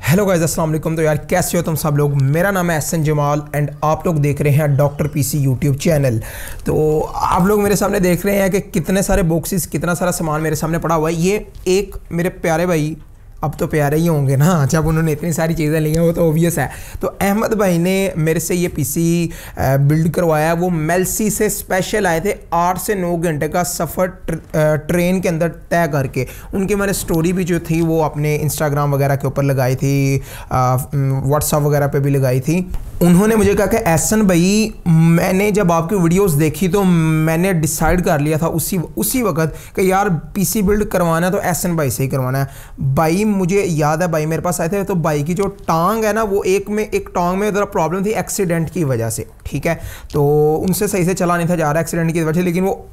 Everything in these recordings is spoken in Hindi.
हेलो गाइस, अस्सलाम वालेकुम। तो यार कैसे हो तुम सब लोग। मेरा नाम है एहसन जमाल एंड आप लोग देख रहे हैं डॉक्टर पीसी यूट्यूब चैनल। तो आप लोग मेरे सामने देख रहे हैं कि कितने सारे बॉक्सेस, कितना सारा सामान मेरे सामने पड़ा हुआ है। ये एक मेरे प्यारे भाई, अब तो प्यारे ही होंगे ना जब उन्होंने इतनी सारी चीज़ें ली हैं, वो तो ओबियस है। तो अहमद भाई ने मेरे से ये पीसी बिल्ड करवाया। वो मेल्सी से स्पेशल आए थे, 8 से 9 घंटे का सफ़र ट्रेन के अंदर तय करके। उनकी मैंने स्टोरी भी जो थी वो अपने इंस्टाग्राम वगैरह के ऊपर लगाई थी, व्हाट्सअप वगैरह पे भी लगाई थी। उन्होंने मुझे कहा कि एहसन भाई, मैंने जब आपकी वीडियोस देखी तो मैंने डिसाइड कर लिया था उसी वक्त कि यार पीसी बिल्ड करवाना है तो एहसन भाई से ही करवाना है। भाई मुझे याद है, भाई मेरे पास आए थे तो भाई की जो टांग है ना, वो एक टांग में ज़रा प्रॉब्लम थी एक्सीडेंट की वजह से, ठीक है। तो उनसे सही से चला नहीं था जा रहा एक्सीडेंट की वजह से, लेकिन वो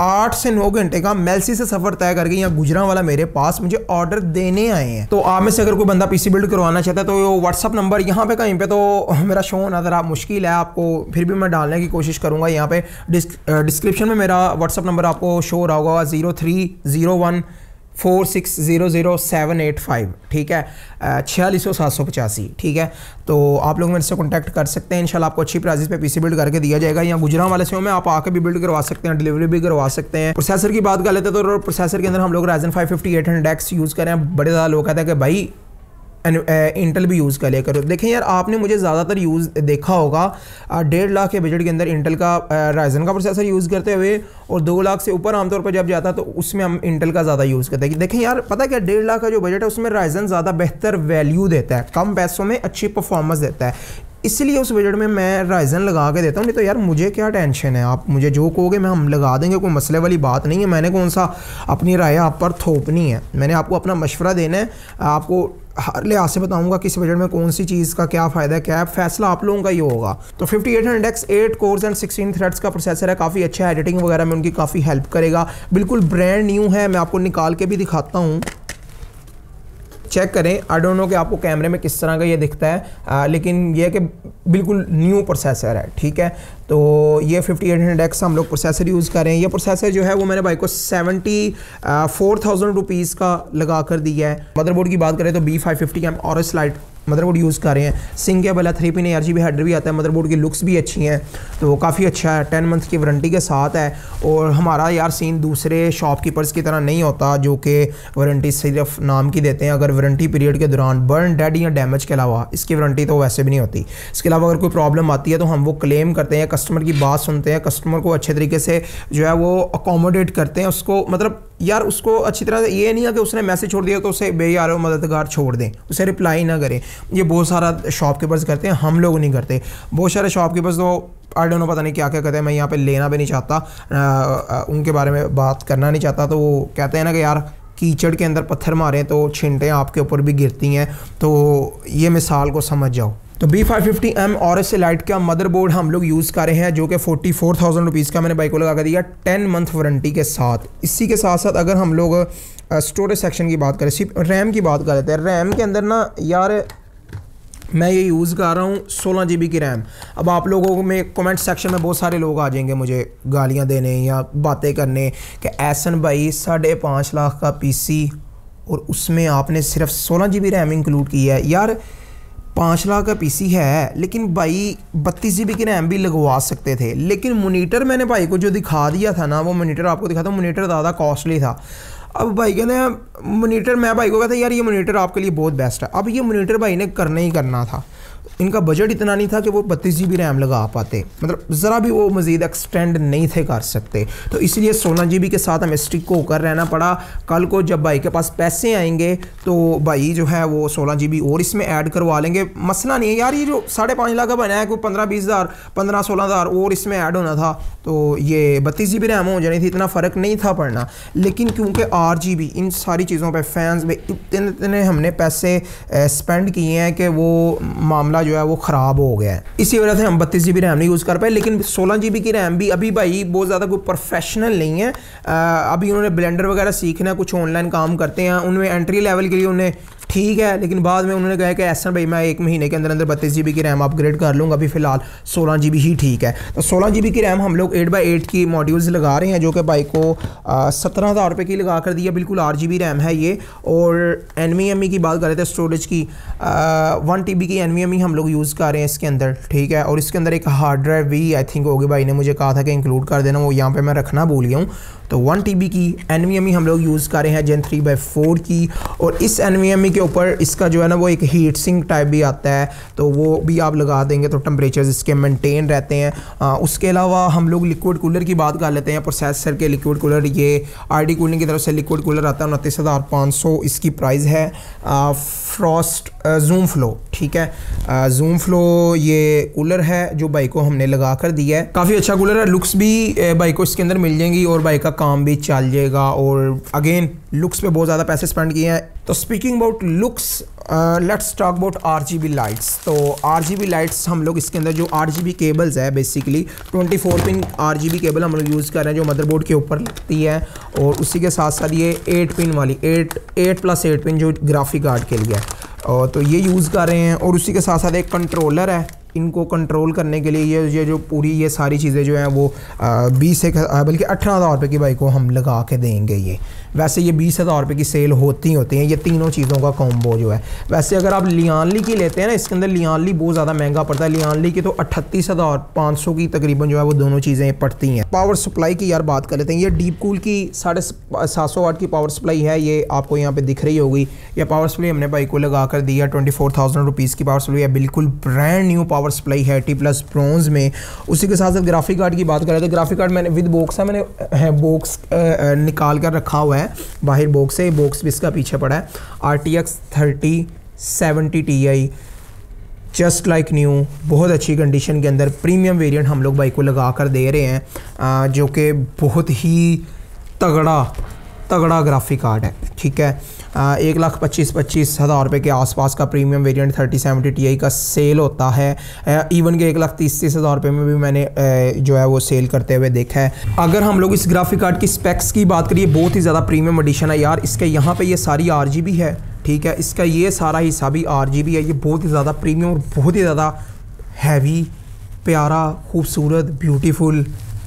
8 से 9 घंटे का मेल्सी से सफ़र तय करके यहाँ गुजरांवाला मेरे पास मुझे ऑर्डर देने आए हैं। तो आप में से अगर कोई बंदा पीसी बिल्ड करवाना चाहता है तो व्हाट्सअप नंबर यहाँ पे कहीं पे तो मेरा शो होना ज़रा मुश्किल है आपको, फिर भी मैं डालने की कोशिश करूँगा। यहाँ पे डिस्क्रिप्शन में मेरा व्हाट्सअप नंबर आपको शो हो रहा होगा, 030146000785, ठीक है, 4600-785, ठीक है। तो आप लोग मेरे से कॉन्टैक्ट कर सकते हैं। इंशाल्लाह आपको अच्छी प्राइस पे पीसी बिल्ड करके दिया जाएगा। यहाँ गुजरांवाला से में आप आके भी बिल्ड करवा सकते हैं, डिलीवरी भी करवा सकते हैं। प्रोसेसर की बात कर लेते हैं तो प्रोसेसर के अंदर हम लोग Ryzen 5 5800X यूज़ करें। बड़े ज़्यादा लोग कहते हैं कि भाई इंटेल भी यूज़ कर लिया करो। देखें यार, आपने मुझे ज़्यादातर यूज़ देखा होगा 1.5 लाख के बजट के अंदर इंटेल का राइजन का प्रोसेसर यूज़ करते हुए, और 2 लाख से ऊपर आमतौर पर जब जाता है तो उसमें हम इंटेल का ज़्यादा यूज़ करते हैं। देखें यार, पता है क्या, 1.5 लाख का जो बजट है उसमें राइजन ज़्यादा बेहतर वैल्यू देता है, कम पैसों में अच्छी परफॉर्मेंस देता है, इसलिए उस बजट में मैं राइजन लगा के देता हूँ। नहीं तो यार मुझे क्या टेंशन है, आप मुझे जो कहोगे मैं हम लगा देंगे, कोई मसले वाली बात नहीं है। मैंने कौन सा अपनी राय आप पर थोपनी है, मैंने आपको अपना मशवरा देना है। आपको हर लिहाज से बताऊंगा किस बजट में कौन सी चीज़ का क्या फ़ायदा है, क्या है, फैसला आप लोगों का ही होगा। तो 5800X 8 कोर्स एंड 16 थ्रेड्स का प्रोसेसर है, काफ़ी अच्छा है, एडिटिंग वगैरह में उनकी काफ़ी हेल्प करेगा। बिल्कुल ब्रांड न्यू है, मैं आपको निकाल के भी दिखाता हूँ, चेक करें। आई डोंट नो कि आपको कैमरे में किस तरह का ये दिखता है, लेकिन ये कि बिल्कुल न्यू प्रोसेसर है, ठीक है। तो ये 5800X हम लोग प्रोसेसर यूज़ कर रहे हैं। ये प्रोसेसर जो है वो मैंने भाई को 74,000 रुपीज़ का लगा कर दिया है। मदरबोर्ड की बात करें तो B550M Aorus Lite motherboard use कर रहे हैं। सिंकेबल है, 3 पिन ARGB हेडर भी आता है। मदरबोर्ड की लुक्स भी अच्छी हैं, तो काफ़ी अच्छा है, 10 मंथ की वारंटी के साथ है। और हमारा यार सीन दूसरे शॉपकीपर्स की तरह नहीं होता जो कि वारंटी सिर्फ नाम की देते हैं। अगर वारंटी पीरियड के दौरान बर्न, डेड या डैमेज के अलावा इसकी वारंटी तो वैसे भी नहीं होती। इसके अलावा अगर कोई प्रॉब्लम आती है तो हम वो क्लेम करते हैं, कस्टमर की बात सुनते हैं, कस्टमर को अच्छे तरीके से जो है वो अकोमोडेट करते हैं उसको। मतलब यार उसको अच्छी तरह से, ये नहीं है कि उसने मैसेज छोड़ दिया तो उसे बेयार मददगार छोड़ दें, उसे रिप्लाई ना करें। ये बहुत सारा शॉपकीपर्स करते हैं, हम लोग नहीं करते। बहुत सारे शॉपकीपर्स तो आई डोंट नो पता नहीं क्या क्या कहते हैं, मैं यहाँ पे लेना भी नहीं चाहता, उनके बारे में बात करना नहीं चाहता। तो वो कहते हैं ना कि यार कीचड़ के अंदर पत्थर मारें तो छींटें आपके ऊपर भी गिरती हैं, तो ये मिसाल को समझ जाओ। तो B550M Aorus Lite का मदरबोर्ड हम लोग यूज़ कर रहे हैं, जो कि 44,000 रुपीज़ का मैंने बाइक को लगा कर दिया 10 मंथ वारंटी के साथ। इसी के साथ साथ अगर हम लोग स्टोरेज सेक्शन की बात करें, सिर्फ रैम की बात कर लेते हैं। रैम के अंदर ना यार मैं ये यूज़ कर रहा हूँ 16 GB की रैम। अब आप लोगों में कमेंट सेक्शन में बहुत सारे लोग आ जाएंगे मुझे गालियाँ देने या बातें करने कि एहसन भाई 5.5 लाख का पीसी और उसमें आपने सिर्फ 16 GB रैम इंक्लूड की है। यार 5 लाख का पीसी है, लेकिन भाई 32 GB की रैम भी लगवा सकते थे। लेकिन मोनीटर मैंने भाई को जो दिखा दिया था ना, वो मोनीटर आपको दिखाता हूँ, मोनीटर ज़्यादा कॉस्टली था। अब भाई कहते हैं मोनीटर, मैं भाई को कहता यार ये मोनीटर आपके लिए बहुत बेस्ट है। अब ये मोनीटर भाई ने करना ही करना था, इनका बजट इतना नहीं था कि वो 32 GB रैम लगा पाते, मतलब ज़रा भी वो मज़ीद एक्सटेंड नहीं थे कर सकते। तो इसलिए 16 GB के साथ हमें स्टिक होकर रहना पड़ा। कल को जब भाई के पास पैसे आएंगे तो भाई जो है वो 16 GB और इसमें ऐड करवा लेंगे, मसला नहीं है यार। ये जो 5.5 लाख का बना है, कोई 15-20 हज़ार 15-16 हज़ार और इसमें ऐड होना था तो ये 32 GB रैम हो जानी थी, इतना फ़र्क नहीं था पड़ना। लेकिन क्योंकि RGB इन सारी चीज़ों पर फैंस में इतने हमने पैसे स्पेंड किए हैं कि वो मामला जो है वो ख़राब हो गया है, इसी वजह से हम 32 GB रैम नहीं यूज़ कर पाए। लेकिन 16 GB की रैम भी अभी भाई बहुत ज़्यादा कोई प्रोफेशनल नहीं है। अभी उन्होंने ब्लेंडर वगैरह सीखना है, कुछ ऑनलाइन काम करते हैं, उनमें एंट्री लेवल के लिए उन्हें ठीक है, लेकिन बाद में उन्होंने कहा कि ऐसा भाई मैं 1 महीने के अंदर अंदर 32 GB की रैम अपग्रेड कर लूँगा, अभी फ़िलहाल 16 GB ही ठीक है। तो 16 GB की रैम हम लोग 8x8 की मॉड्यूल्स लगा रहे हैं, जो कि भाई को 17,000 रुपये की लगा कर दिया। बिल्कुल 8 GB रैम है ये। और NVMe की बात कर रहे थे स्टोरेज की, 1 TB की NVMe हम लोग यूज़ कर रहे हैं इसके अंदर, ठीक है। और इसके अंदर एक हार्ड ड्राइव भी आई थिंक होगी, भाई ने मुझे कहा था कि इंक्लूड कर देना, वो यहाँ पर मैं रखना भूल गया हूँ। तो 1 TB की NVMe हम लोग यूज़ कर रहे हैं Gen 3/4 की। और इस NVMe के ऊपर इसका जो है ना वो एक हीट सिंक टाइप भी आता है, तो वो भी आप लगा देंगे तो टेम्परेचर्स इसके मेंटेन रहते हैं। उसके अलावा हम लोग लिक्विड कूलर की बात कर लेते हैं। प्रोसेसर के लिक्विड कूलर, ये RD कूलिंग की तरफ से लिक्विड कूलर आता है, 29,500 इसकी प्राइस है। फ्रॉस्ट जूम फ्लो, ठीक है, जूम फ्लो ये कूलर है जो बाइक को हमने लगा कर दिया है। काफ़ी अच्छा कूलर है, लुक्स भी बाइक को इसके अंदर मिल जाएंगी और बाइक का काम भी चल जाएगा। और अगेन लुक्स पे बहुत ज़्यादा पैसे स्पेंड किए हैं। तो speaking about looks, let's talk about RGB lights. तो RGB लाइट्स हम लोग इसके अंदर जो RGB केबल्स है, बेसिकली 24 पिन RGB केबल हम लोग यूज़ कर रहे हैं, जो मदरबोर्ड के ऊपर लगती है। और उसी के साथ साथ ये 8 पिन वाली 8+8 पिन जो ग्राफिक कार्ड के लिए है, और तो ये यूज़ कर रहे हैं। और उसी के साथ साथ एक कंट्रोलर है, इनको कंट्रोल करने के लिए ये जो पूरी ये सारी चीज़ें जो हैं वो 20 बल्कि 18,000 रुपये की बाइक को हम लगा के देंगे। ये वैसे ये 20,000 रुपये की सेल होती हैं ये तीनों चीज़ों का कॉम्बो जो है। वैसे अगर आप लियानली की लेते हैं ना, इसके अंदर लियानली बहुत ज़्यादा महंगा पड़ता है। लियानली की तो 38,500 की तकरीबन जो है वो दोनों चीज़ें पड़ती हैं। पावर सप्लाई की यार बात कर लेते हैं। ये डीप कूल की 750 वाट की पावर सप्लाई है, ये आपको यहाँ पे दिख रही होगी। ये पावर सप्लाई हमने बाइक को लगा कर दिया, 24,000 रुपीज़ की पावर सप्लाई है, बिल्कुल ब्रांड न्यू पावर सप्लाई है T+ ब्रॉन्ज में। उसी के साथ साथ ग्राफिक कार्ड की बात कर रहे थे। ग्राफिक कार्ड मैंने विद बॉक्स है, मैंने बॉक्स निकाल कर रखा हुआ है बाहर बॉक्स से, बॉक्स भी इसका पीछे पड़ा है। RTX 3070 Ti just like new, बहुत अच्छी कंडीशन के अंदर प्रीमियम वेरिएंट हम लोग बाइक को लगा कर दे रहे हैं, जो कि बहुत ही तगड़ा ग्राफिक कार्ड है, ठीक है। 1,25,000 रुपये के आसपास का प्रीमियम वेरिएंट 3070 Ti का सेल होता है। इवन के 1,30,000 रुपये में भी मैंने जो है वो सेल करते हुए देखा है। अगर हम लोग इस ग्राफिक कार्ड की स्पेक्स की बात करिए, बहुत ही ज़्यादा प्रीमियम एडिशन है यार। इसके यहाँ पे ये सारी RGB है, ठीक है, इसका ये सारा हिस्सा भी RGB है। ये बहुत ही ज़्यादा प्रीमियम और बहुत ही ज़्यादा हैवी, प्यारा, खूबसूरत, ब्यूटीफुल,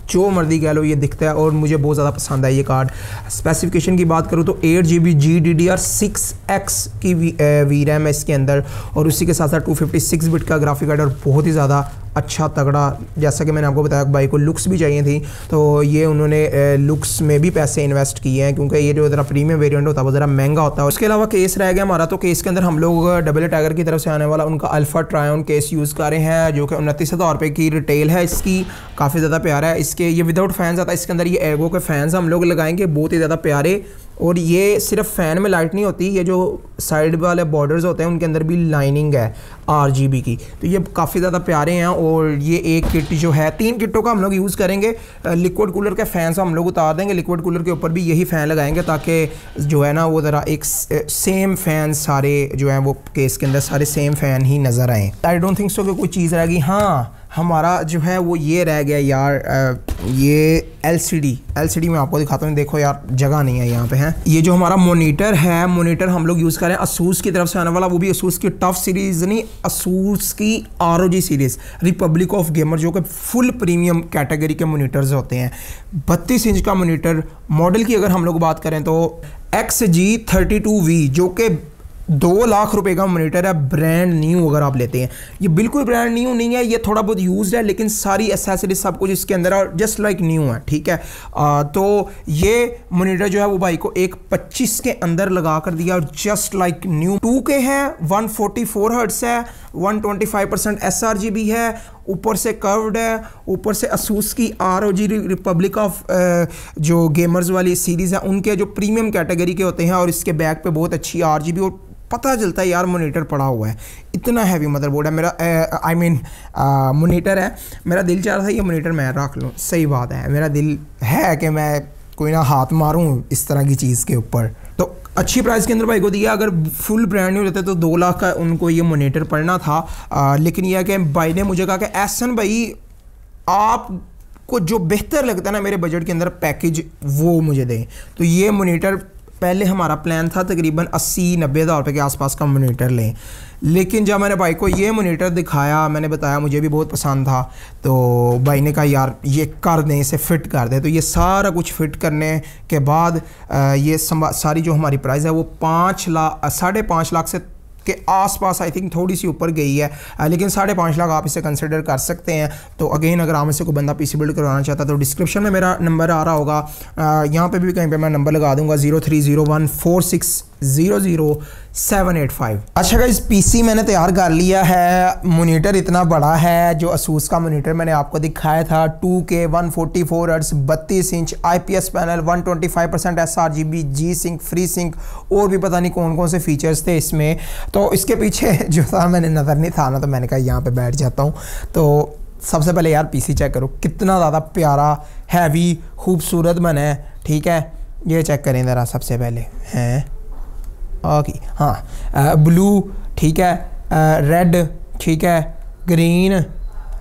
जो मर्जी कह लो ये दिखता है और मुझे बहुत ज़्यादा पसंद है ये कार्ड। स्पेसिफिकेशन की बात करूँ तो 8GB GDDR6X की वी रैम है इसके अंदर, और उसी के साथ साथ 256 बिट का ग्राफिक कार्ड, और बहुत ही ज़्यादा अच्छा तगड़ा। जैसा कि मैंने आपको बताया बाइक को लुक्स भी चाहिए थी, तो ये उन्होंने लुक्स में भी पैसे इन्वेस्ट किए हैं, क्योंकि ये जो ज़रा प्रीमियम वेरिएंट होता है वो ज़रा महंगा होता है। उसके अलावा केस रह गया हमारा, तो केस के अंदर हम लोग डबल टाइगर की तरफ से आने वाला उनका अल्फा ट्रायन केस यूज़ कर रहे हैं, जो कि 29,000 रुपये की रिटेल है इसकी। काफ़ी ज़्यादा प्यारा है। इसके ये विदाउट फैंस आता है, इसके अंदर ये एगो के फैंस हम लोग लगाएंगे, बहुत ही ज़्यादा प्यारे। और ये सिर्फ फ़ैन में लाइट नहीं होती, ये जो साइड वाले बॉर्डर्स होते हैं उनके अंदर भी लाइनिंग है RGB की, तो ये काफ़ी ज़्यादा प्यारे हैं। और ये एक किट जो है, 3 किटों का हम लोग यूज़ करेंगे। लिक्विड कूलर के फ़ैन्स हम लोग उतार देंगे, लिक्विड कूलर के ऊपर भी यही फ़ैन लगाएंगे, ताकि जो है ना वो ज़रा एक सेम फ़ैन सारे जो है वो केस के अंदर सारे सेम फ़ैन ही नज़र आएँ। आई डोंट थिंक सो कि कोई चीज़ रहेगी। हाँ, हमारा जो है वो ये रह गया यार, ये LCD में आपको दिखाता हूँ। देखो यार, जगह नहीं है यहाँ पे है। ये जो हमारा मोनीटर है, मोनीटर हम लोग यूज़ करें ASUS की तरफ से आने वाला, वो भी ASUS की टफ सीरीज़ नहीं, ASUS की ROG series, Republic of gamer, जो कि फुल प्रीमियम कैटेगरी के मोनीटर्स होते हैं। 32 इंच का मोनीटर। मॉडल की अगर हम लोग बात करें तो XG32V, जो कि 2 लाख रुपए का मोनीटर है, ब्रांड न्यू अगर आप लेते हैं। ये बिल्कुल ब्रांड न्यू नहीं है, ये थोड़ा बहुत यूज्ड है, लेकिन सारी एसेसरीज सब कुछ इसके अंदर है, जस्ट लाइक न्यू है, ठीक है। तो ये मोनीटर जो है वो भाई को 1.25 के अंदर लगा कर दिया, और जस्ट लाइक न्यू। 2K है, 144 हर्ट्ज है, 125% sRGB है, ऊपर से कर्व्ड है, ऊपर से ASUS की ROG रिपब्लिक ऑफ जो गेमर्स वाली सीरीज़ है उनके जो प्रीमियम कैटेगरी के होते हैं, और इसके बैक पे बहुत अच्छी RGB, और पता चलता है यार मोनीटर पड़ा हुआ है। इतना हैवी मदरबोर्ड है मेरा, मोनीटर है। मेरा दिल चाह रहा था ये मोनीटर मैं रख लूँ, सही बात है, मेरा दिल है कि मैं कोई ना हाथ मारूँ इस तरह की चीज़ के ऊपर। तो अच्छी प्राइस के अंदर भाई को दिया। अगर फुल ब्रांड न्यू रहते तो 2 लाख का उनको ये मोनीटर पड़ना था, लेकिन यह कि भाई ने मुझे कहा कि एहसन भाई आपको जो बेहतर लगता है ना मेरे बजट के अंदर पैकेज, वो मुझे दें। तो ये मोनीटर पहले हमारा प्लान था तकरीबन 80-90 हज़ार रुपये के आसपास का मोनीटर लें, लेकिन जब मैंने भाई को ये मोनीटर दिखाया, मैंने बताया मुझे भी बहुत पसंद था, तो भाई ने कहा यार ये कर दें, इसे फ़िट कर दें। तो ये सारा कुछ फ़िट करने के बाद ये सारी जो हमारी प्राइस है वो 5.5 लाख से के आसपास आई थिंक थोड़ी सी ऊपर गई है, लेकिन 5.5 लाख आप इसे कंसिडर कर सकते हैं। तो अगेन अगर आप में से कोई बंदा पीसी बिल्ड करवाना चाहता है तो डिस्क्रिप्शन में मेरा नंबर आ रहा होगा, यहाँ पे भी कहीं पे मैं नंबर लगा दूंगा 030146000785। अच्छा गाइस, पीसी मैंने तैयार कर लिया है। मोनीटर इतना बड़ा है, जो असूस का मोनीटर मैंने आपको दिखाया था 2K 144 hertz 32 inch IPS panel 125% sRGB जी सिंक फ्री सिंक और भी पता नहीं कौन कौन से फीचर्स थे इसमें। तो इसके पीछे जो था मैंने नज़र नहीं था ना, तो मैंने कहा यहाँ पे बैठ जाता हूँ। तो सबसे पहले यार पीसी चेक करो कितना ज़्यादा प्यारा हैवी खूबसूरत बना है, ठीक है। ये चेक करें ज़रा सबसे पहले हैं ओके, हाँ ब्लू ठीक है, रेड ठीक है, ग्रीन,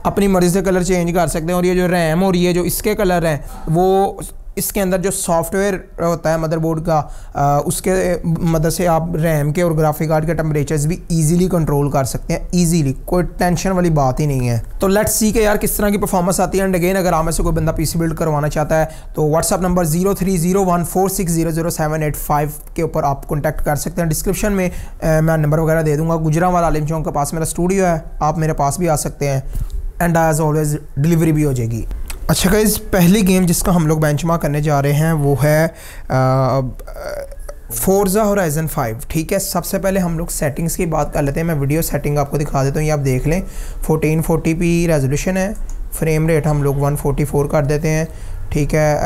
अपनी मर्ज़ी से कलर चेंज कर सकते हैं। और ये जो रैम और ये जो इसके कलर हैं वो इसके अंदर जो सॉफ्टवेयर होता है मदरबोर्ड का, उसके मदद से आप रैम के और ग्राफिक कार्ड के टेम्परेचर्स भी इजीली कंट्रोल कर सकते हैं, इजीली, कोई टेंशन वाली बात ही नहीं है। तो लेट्स सी के यार किस तरह की परफॉर्मेंस आती है। एंड अगेन अगर आप में से कोई बंदा पीसी बिल्ड करवाना चाहता है तो व्हाट्सअप नंबर 030146000785 के ऊपर आप कॉन्टैक्ट कर सकते हैं। डिस्क्रिप्शन में मैं नंबर वगैरह दे दूँगा। गुजरांवाला आलिम चौक के पास मेरा स्टूडियो है, आप मेरे पास भी आ सकते हैं एंड एज ऑलवेज डिलीवरी भी हो जाएगी। अच्छा गाइस, पहली गेम जिसका हम लोग बेंचमार्क करने जा रहे हैं वो है फोर्जा होराइजन 5, ठीक है। सबसे पहले हम लोग सेटिंग्स की बात कर लेते हैं। मैं वीडियो सेटिंग आपको दिखा देता हूँ, ये आप देख लें। 1440p रेजोल्यूशन है, फ्रेम रेट हम लोग 144 कर देते हैं, ठीक है।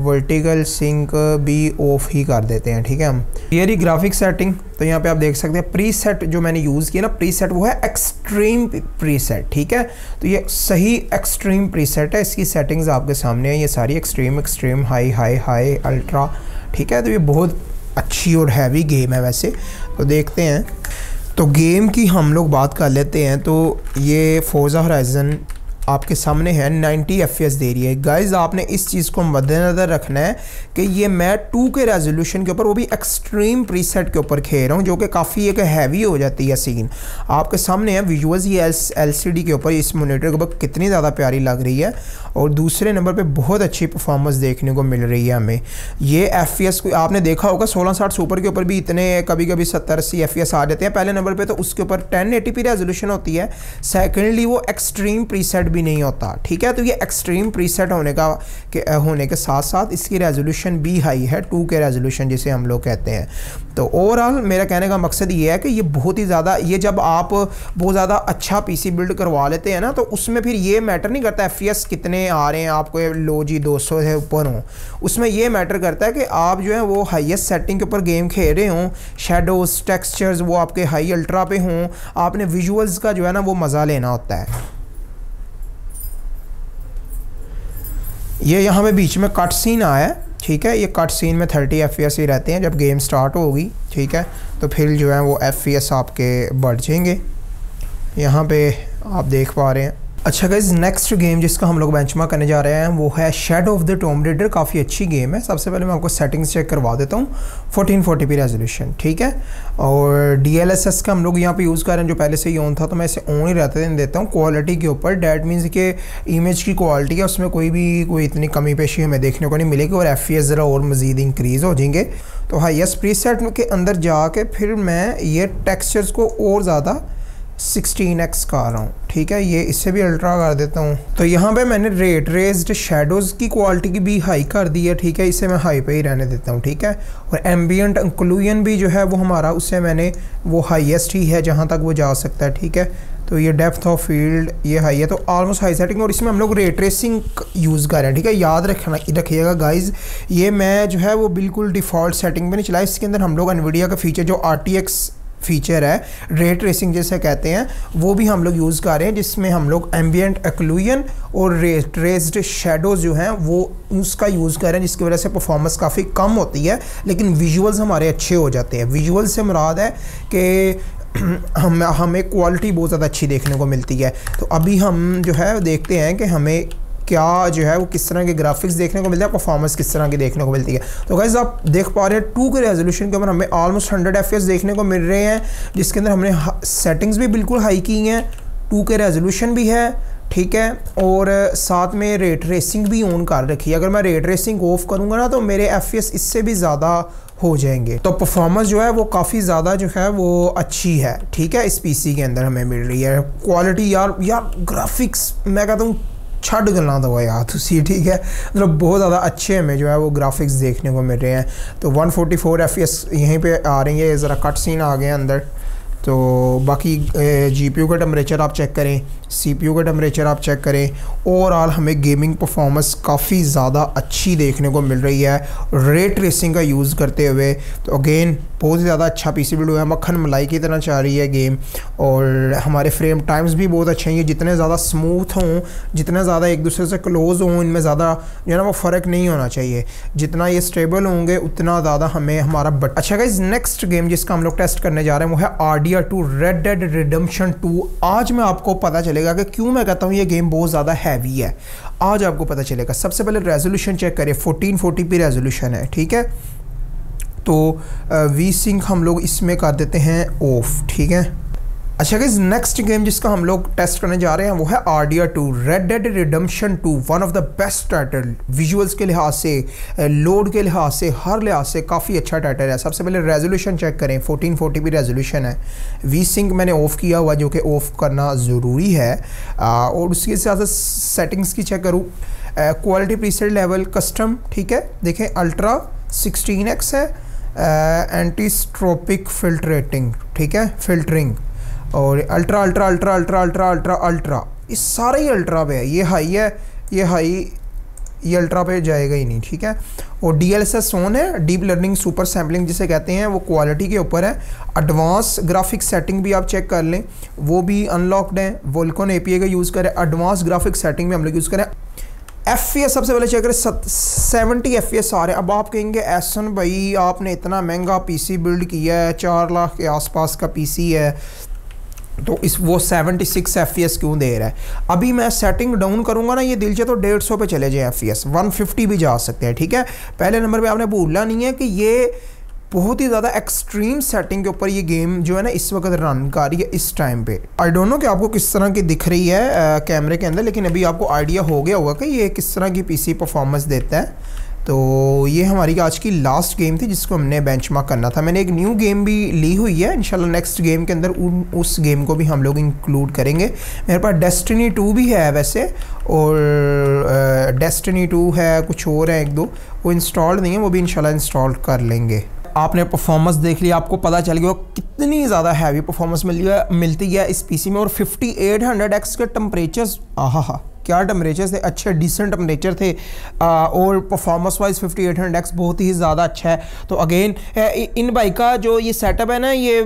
वर्टिकल सिंक भी ऑफ ही कर देते हैं, ठीक है हम। ये रही ग्राफिक सेटिंग, तो यहाँ पे आप देख सकते हैं प्री सेट जो मैंने यूज़ किया ना, प्री सेट वो है एक्सट्रीम प्री सेट, ठीक है। तो ये सही एक्सट्रीम प्री सेट है, इसकी सेटिंग्स आपके सामने है, ये सारी extreme high high high ultra, ठीक है। तो ये बहुत अच्छी और हैवी गेम है वैसे, तो देखते हैं। तो गेम की हम लोग बात कर लेते हैं। तो ये फोर्जा होराइजन आपके सामने है, 90 FPS दे रही है। गाइज आपने इस चीज़ को मद्देनज़र रखना है कि ये मैं 2K रेजोल्यूशन के ऊपर, वो भी एक्सट्रीम प्रीसेट के ऊपर खेल रहा हूँ, जो कि काफ़ी एक हैवी हो जाती है सीन। आपके सामने है विजुअल्स, ये LCD के ऊपर इस मोनीटर के ऊपर कितनी ज़्यादा प्यारी लग रही है। और दूसरे नंबर पे बहुत अच्छी परफॉर्मेंस देखने को मिल रही है हमें। ये FPS को आपने देखा होगा 1660 सुपर के ऊपर भी इतने कभी कभी 70-80 FPS आ जाते हैं पहले नंबर पे, तो उसके ऊपर 1080p रेजोल्यूशन होती है। सेकेंडली वो एक्सट्रीम प्रीसेट भी नहीं होता, ठीक है। तो ये एक्सट्रीम प्रीसेट होने के साथ साथ इसकी रेजोल्यूशन भी हाई है, 2K रेजोल्यूशन जिसे हम लोग कहते हैं। तो ओवरऑल मेरा कहने का मकसद ये है कि ये बहुत ही ज़्यादा, ये जब आप बहुत ज़्यादा अच्छा पीसी बिल्ड करवा लेते हैं ना, तो उसमें फिर ये मैटर नहीं करता FPS कितने आ रहे हैं आपको, लो जी 200 से ऊपर हों। उसमें ये मैटर करता है कि आप जो है वो हाईएस्ट सेटिंग के ऊपर गेम खेल रहे हों, शेडोज टेक्सचर्स वो आपके हाई अल्ट्रा पे हों, आपने विजुअल्स का जो है ना वो मज़ा लेना होता है। ये यहाँ पे बीच में कट सीन आया है, ठीक है। ये कट सीन में 30 FPS ही रहते हैं, जब गेम स्टार्ट होगी, ठीक है, तो फिर जो है वो FPS आपके बढ़ जाएंगे। यहाँ पे आप देख पा रहे हैं। अच्छा गाइस, नेक्स्ट गेम जिसका हम लोग बेंचमार्क करने जा रहे हैं वो है shadow of the Tomb Raider. काफ़ी अच्छी गेम है। सबसे पहले मैं आपको सेटिंग्स चेक करवा देता हूँ। 1440p रेजोल्यूशन, ठीक है। और DLSS का हम लोग यहाँ पे यूज़ कर रहे हैं, जो पहले से ही ऑन था, तो मैं इसे ऑन ही रहते देता हूँ। क्वालिटी के ऊपर, डैट मीन्स कि इमेज की क्वालिटी है उसमें कोई इतनी कमी पेशी हमें देखने को नहीं मिलेगी, और FPS ज़रा और मज़ीद इंक्रीज़ हो जाएंगे। तो हाईएस्ट प्रीसेट के अंदर जाके फिर मैं ये टेक्सचर्स को और ज़्यादा 16x कर रहा हूँ, ठीक है। ये इससे भी अल्ट्रा कर देता हूँ। तो यहाँ पे मैंने रेट रेज्ड शेडोज़ की क्वालिटी की भी हाई कर दी है, ठीक है। इसे मैं हाई पे ही रहने देता हूँ, ठीक है। और एम्बियंट इंक्लूजन भी जो है वो हमारा, उससे मैंने वो हाईएस्ट ही है जहाँ तक वो जा सकता है, ठीक है। तो ये डेप्थ ऑफ फील्ड ये हाई है, तो ऑलमोस्ट हाई सेटिंग। और इसमें हम लोग रे ट्रेसिंग यूज़ कर रहे हैं, ठीक है। याद रखिएगा गाइज, ये मैं जो है वो बिल्कुल डिफ़ॉल्ट सेटिंग में नहीं चलाया। इसके अंदर हम लोग एनवीडिया का फीचर जो RTX फीचर है, रे ट्रेसिंग जैसे कहते हैं, वो भी हम लोग यूज़ कर रहे हैं, जिसमें हम लोग एम्बियंट एक्लूजन और रे ट्रेस्ड शेडोज़ जो हैं वो उसका यूज़ कर रहे हैं, जिसकी वजह से परफॉर्मेंस काफ़ी कम होती है, लेकिन विजुअल्स हमारे अच्छे हो जाते हैं। विजुअल से मुराद है कि हमें क्वालिटी बहुत ज़्यादा अच्छी देखने को मिलती है। तो अभी हम जो है देखते हैं कि हमें क्या जो है वो किस तरह के ग्राफिक्स देखने को मिलते हैं, परफॉर्मेंस किस तरह की देखने को मिलती है। तो गाइस आप देख पा रहे हैं 2 के रेजोल्यूशन के ऊपर हमें ऑलमोस्ट 100 FPS देखने को मिल रहे हैं, जिसके अंदर हमने सेटिंग्स भी बिल्कुल हाई की हैं, 2 के रेजोल्यूशन भी है, ठीक है, और साथ में रे ट्रेसिंग भी ऑन कर रखी है। अगर मैं रे ट्रेसिंग ऑफ करूँगा ना तो मेरे FPS इससे भी ज़्यादा हो जाएंगे। तो परफॉर्मेंस जो है वो काफ़ी ज़्यादा जो है वो अच्छी है, ठीक है, इस पीसी के अंदर हमें मिल रही है। क्वालिटी यार ग्राफिक्स मैं कहता हूँ छड़ गलना दवा यार तुसी, ठीक है, मतलब बहुत ज़्यादा अच्छे हमें जो है वो ग्राफिक्स देखने को मिल रहे हैं। तो 144 FPS यहीं पे आ रही है, ज़रा कट सीन आ गए अंदर। तो बाकी GPU का टेम्परेचर आप चेक करें, CPU का टेम्परेचर आप चेक करें, ओवरऑल हमें गेमिंग परफॉर्मेंस काफ़ी ज़्यादा अच्छी देखने को मिल रही है रे ट्रेसिंग का यूज़ करते हुए। तो अगेन बहुत ही ज़्यादा अच्छा पीसी बिल्ड हुआ है, मक्खन मलाई की तरह चल रही है गेम, और हमारे फ्रेम टाइम्स भी बहुत अच्छे हैं। ये जितने ज़्यादा स्मूथ हों, जितने ज़्यादा एक दूसरे से क्लोज हों, इनमें ज़्यादा जो है ना वो फ़र्क नहीं होना चाहिए। जितना ये स्टेबल होंगे उतना ज़्यादा हमें हमारा अच्छा गाइस नेक्स्ट गेम जिसका हम लोग टेस्ट करने जा रहे हैं वो है RDR2 रेड डेड रिडेम्पशन 2। आज मैं आपको पता चलेगा कि क्यों मैं कहता हूँ ये गेम बहुत ज़्यादा हैवी है, आज आपको पता चलेगा। सबसे पहले रेजोल्यूशन चेक करें, 1440p रेजोल्यूशन है, ठीक है। तो वी सिंक हम लोग इसमें कर देते हैं ऑफ, ठीक है। अच्छा गाइस नेक्स्ट गेम जिसका हम लोग टेस्ट करने जा रहे हैं वो है RDR2 red dead redemption 2। One of the best title, visuals के लिहाज से, लोड के लिहाज से, हर लिहाज से काफ़ी अच्छा टाइटल है। सबसे पहले रेजोल्यूशन चेक करें, 1440p रेजोल्यूशन है। वी सिंक मैंने ऑफ़ किया हुआ जो कि ऑफ़ करना ज़रूरी है, और उसके साथ सेटिंग्स की चेक करूँ, क्वालिटी प्रीसेट लेवल कस्टम, ठीक है, देखें अल्ट्रा 16x है, एंटी स्ट्रोपिक फिल्ट्रेटिंग, ठीक है, फिल्टरिंग, और ultra ultra ultra ultra ultra ultra ultra, इस सारे ही अल्ट्रा पे है। ये हाई है, ये हाई, ये अल्ट्रा पे जाएगा ही नहीं, ठीक है। और DLSS ऑन है, डीप लर्निंग सुपर सैम्पलिंग जिसे कहते हैं, वो क्वालिटी के ऊपर है। एडवांस ग्राफिक सेटिंग भी आप चेक कर लें, वो भी अनलॉक्ड है। वोल्कन API का यूज़ करें, एडवांस ग्राफिक सेटिंग में हम लोग यूज़ करें। FPS सबसे पहले चेक करें, 70 FPS आ रहे हैं। अब आप कहेंगे एहसन भाई आपने इतना महंगा PC बिल्ड किया है, 4 लाख के आसपास का PC है, तो इस वो 76 FPS क्यों दे रहा है। अभी मैं सेटिंग डाउन करूंगा ना, ये दिल चाहे तो 150 पे चले जाए FPS, 150 भी जा सकते हैं, ठीक है। पहले नंबर पे आपने भूलना नहीं है कि ये बहुत ही ज़्यादा एक्सट्रीम सेटिंग के ऊपर ये गेम जो है ना इस वक्त रन कर रही है इस टाइम पे। आई डोंट नो कि आपको किस तरह की दिख रही है कैमरे के अंदर, लेकिन अभी आपको आइडिया हो गया होगा कि ये किस तरह की PC परफॉर्मेंस देता है। तो ये हमारी आज की लास्ट गेम थी जिसको हमने बेंचमार्क करना था। मैंने एक न्यू गेम भी ली हुई है, इंशाल्लाह नेक्स्ट गेम के अंदर उस गेम को भी हम लोग इंक्लूड करेंगे। मेरे पास डेस्टिनी 2 भी है वैसे, और डेस्टिनी 2 है, कुछ और है 1-2, वो इंस्टॉल्ड नहीं है, वो भी इंशाल्लाह इंस्टॉल कर लेंगे। आपने परफॉर्मेंस देख लिया, आपको पता चल गया कितनी ज़्यादा हैवी परफॉर्मेंस मिलती है इस PC में। और 5800X के टेम्परेचर्स, आहा क्या टेम्परेचर थे, अच्छे डिसेंट टेम्परेचर थे, और परफॉर्मेंस वाइज 5800X बहुत ही ज़्यादा अच्छा है। तो अगेन इन बाइक का जो ये सेटअप है ना, ये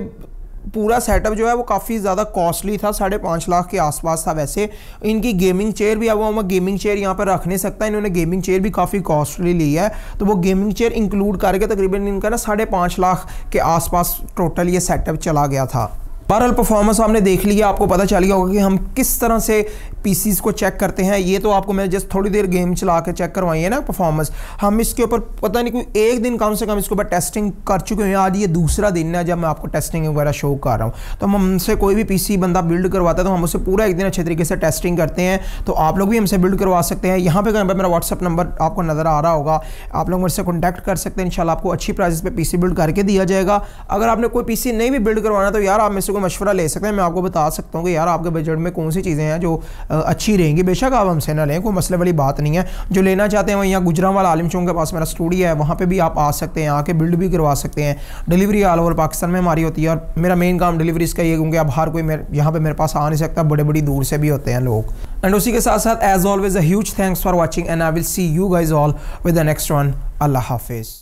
पूरा सेटअप जो है वो काफ़ी ज़्यादा कॉस्टली था, 5.5 लाख के आसपास था। वैसे इनकी गेमिंग चेयर भी, अब वो गेमिंग चेयर यहाँ पर रख नहीं सकता, इन्होंने गेमिंग चेयर भी काफ़ी कॉस्टली ली है, तो वो गेमिंग चेयर इंक्लूड करके तकरीबन इनका ना 5.5 लाख के आसपास टोटल ये सेटअप चला गया था। बहरहाल परफॉर्मेंस आपने देख लिया, आपको पता चल गया होगा कि हम किस तरह से PCs को चेक करते हैं। ये तो आपको मैंने जस्ट थोड़ी देर गेम चला के चेक करवाई है ना परफॉर्मेंस। हम इसके ऊपर पता नहीं कोई एक दिन कम से कम इसके ऊपर टेस्टिंग कर चुके हैं। आज ये दूसरा दिन है जब मैं आपको टेस्टिंग वगैरह शो कर रहा हूँ। तो हम हमसे कोई भी PC बंदा बिल्ड करवाता है तो हम उससे पूरा एक दिन अच्छे तरीके से टेस्टिंग करते हैं। तो आप लोग भी हमसे बिल्ड करवा सकते हैं। यहाँ पे मेरा व्हाट्सअप नंबर आपको नज़र आ रहा होगा, आप लोग मुझसे कॉन्टैक्ट कर सकते हैं। इंशाल्लाह आपको अच्छी प्राइस पे PC बिल्ड करके दिया जाएगा। अगर आपने कोई PC नहीं भी बिल्ड करवाना तो यार आप मेरे से कोई मशवरा ले सकते हैं। मैं आपको बता सकता हूँ कि यार आपके बजट में कौन सी चीज़ें हैं जो अच्छी रहेंगी। बेशक आप हमसे ना लें, कोई मसले वाली बात नहीं है। जो लेना चाहते हैं वो यहाँ गुजरांवाला आलिम चौक के पास मेरा स्टूडियो है, वहाँ पे भी आप आ सकते हैं, आके बिल्ड भी करवा सकते हैं। डिलीवरी ऑल ओवर पाकिस्तान में हमारी होती है और मेरा मेन काम डिलीवरीज का ये, क्योंकि अब हर कोई यहाँ पे मेरे पास आ नहीं सकता, बड़े बड़ी दूर से भी होते हैं लोग। एंड उसी के साथ साथ as always a huge thanks for watching and I will see you guys all with the next one. अल्लाह हाफिज़।